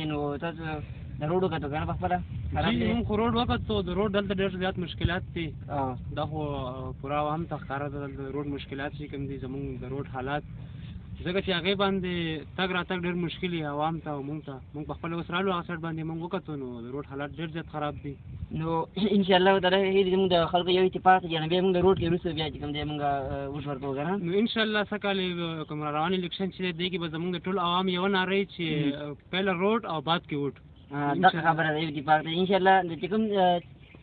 نو تاسو د روډ وکړو کنه په خپله جی مونږ خو روډ وکړو د روډ دلته ډېر زیات مشکلات دي دا خو پوره هم ته ښکاره ده د روډ مشکلات چې کوم دي زمونږ د روډ حالات ځکه چې هغې باندې تګ راتګ ډېر مشکل وي عوام ته او مونږ ته مونږ پخپله اوس رالو هغه سایډ باندې مونږ وکتو نو د روډ حالات ډېر زیات خراب دي نو انشاءالله تعالی هیلې زموږ د خلکو یو اتفاق دی بیا موږ د روډ کې وروسته بیا چې کوم دی موږ اوس ورکوو که نه نو انشاءالله څه کال کوم را روان الیکشن چې دی دې کې به زموږ د ټول عوام یوه ناره وي چې پهله روډ او بعد کې ووټ دغه خبره ده یو اتفاق دی انشاءالله چې کوم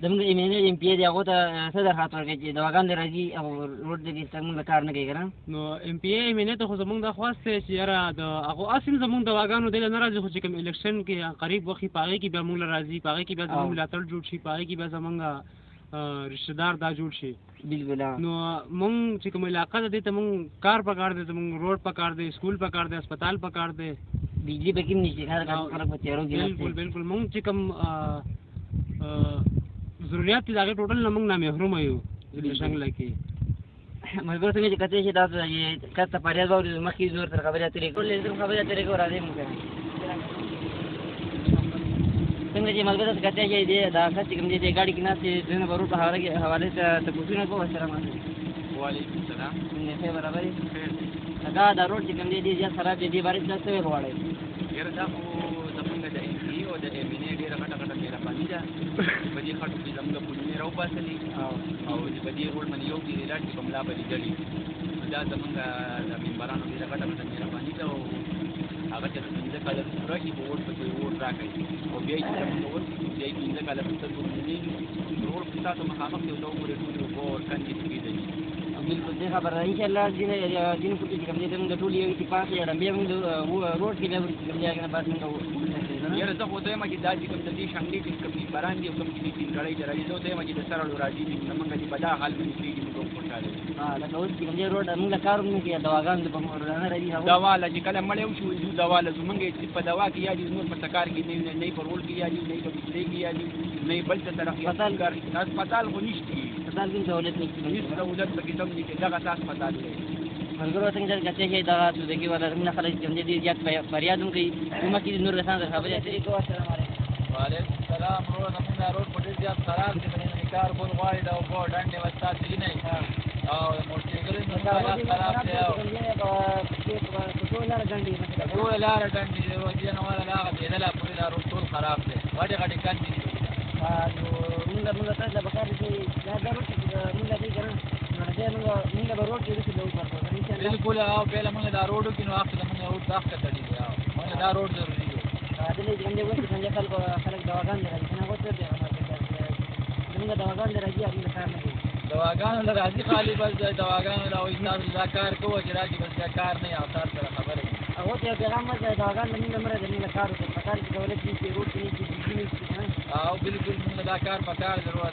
زموږ ایم پی دی هغو ته څه درخواست ورکوي چې دواګان دې راځي او روډ دې موږ کار نه کوي که نه نو ایم پی ایم ان اے ته خو زموږ دا خواست دی چې یاره د هغو اصل زموږ دواګانو دی له نه راځي خو چې کوم الیکشن کې قریب وخت وي په هغې کې بیا موږ له راځي په هغې کې بیا زموږ ملاتړ جوړ شي په هغې کې بیا زموږ رشته دار دا جوړ شي بالکل نو مونږ چې کوم علاقه ده دې ته مونږ کار پکار دی زموږ روډ پکار دی سکول پکار دی هسپتال پکار دی بجلی پکې هم نشته خلک په تیارو کې بالکل بالکل مونږ چې کوم ضرورت دي د هغې ټوټل نه مونږ نامحرومه یو شنګله کې ملګرو څنګه چې کتلی شي تاسو کس ته فریاد واورېدو مخکې زور سره خبرې اترې ټول خبرې اترې کوو راځئ مونږ څنګه چې ملګرو تاسو کتلی شي دا کس چې کوم دی دې ګاډي کې ناست دی دوی نه به روډ په حوالې ته تپوسونه کوو السلام علیکم وعلیکم السلام ښه برابر دا روډ چې کوم دی ډېر زیات خراب دی دې بارے کې تاسو څه ویل غواړئ یاره دا خو زمونږ د ایم پي او د ایم ان اے ډېره غټه مهرباني ده په دې خټو کې زمونږ پلونه راوباسلي او په دې روډ باندې یو کې لاټ چې په ملا به لیدلي دا زمونږ د ممبرانو ډېره غټه مهرباني ده او هغه چې پنځه کاله پوره کړي په ووټ پسې ووټ راکړي او بیا یې چې زمونږ ورکړي بیا یې پنځه کاله په سترګو ویني روډ په تاسو مخامخ یو ته وګورئ ټولې اوبه ورکندې کېدلي بالکل دې خبره ده انشاءالله دین پورې چې کوم دی زموږ د ټول یو اتفاق دی بیا موږ روډ کې بیا چې کوم دی هغې نه بعد موږ یاره زه خو دویم چې دا چې کوم د دې شنګلې چې کوم ممبران دي او کوم چې ټینګړی چې راځي زه دویم چې د سره راځي زمونږ چې په دا حال باندې کېږي موږ هم خوشحاله یو لکه اوس چې کوم دی روډ موږ له کار هم نه کوي دواګانو په نه راځي دوا له چې کله مړی وشو ځو دوا له زمونږ چې په دوا کې یا دي نور په سکار کې نه په روډ کې یا دي نه په بجلۍ کې یا دي نه بل څه طرف هسپتال خو نشته هسپتال کې سهولت نشته هېڅ سهولت پکې هم نشته دغه هسپتال دی ملګرو څنګه چې کتلی شي دغه سودګي والا زموږ خلک چې کوم دی ډېر زیات فریاد هم کوي مخکې نور کسان سره خبرې اترې کوو السلام علیکم وعلیکم السلام ورو زمونږ روډ په ډېر زیات خراب دی باندې کار کول غواړي د اوبو ډنډې وستا دي نه او موټرسایکل یې حالات خراب دی او ټوله لاره ډنډې دی روزي نه والا هغه بېدله پورې دا روډ ټول خراب دی غټې غټې کندې دي نو موږ تاسو ته پکار دي چې دا روډ چې موږ دی که نه نو دې موږ به روډ کې وروسته به وکړو بالکل او پهله موږ دا روډو کې نو هغه زموږ روډ سخت کړی دی موږ دا روډ ضروري دی دلته چې کوم دی اوس چې څنګه خلک دواګان دی راځي نه غوښتل دی زموږ دواګان دی راځي هغې کار نه کوي دواګانو له راځي خالي بس دواګانو له وایي تاسو دا کار کوو چې راځي بس دا کار نه او تاسو سره خبرې هغو ته یو پیغام ورکړی دواګان له موږ مره د موږ کار وکړي په کار کې دولت نشي روډ کې نشي بجلي نشي او بالکل موږ دا کار په کار ضرورت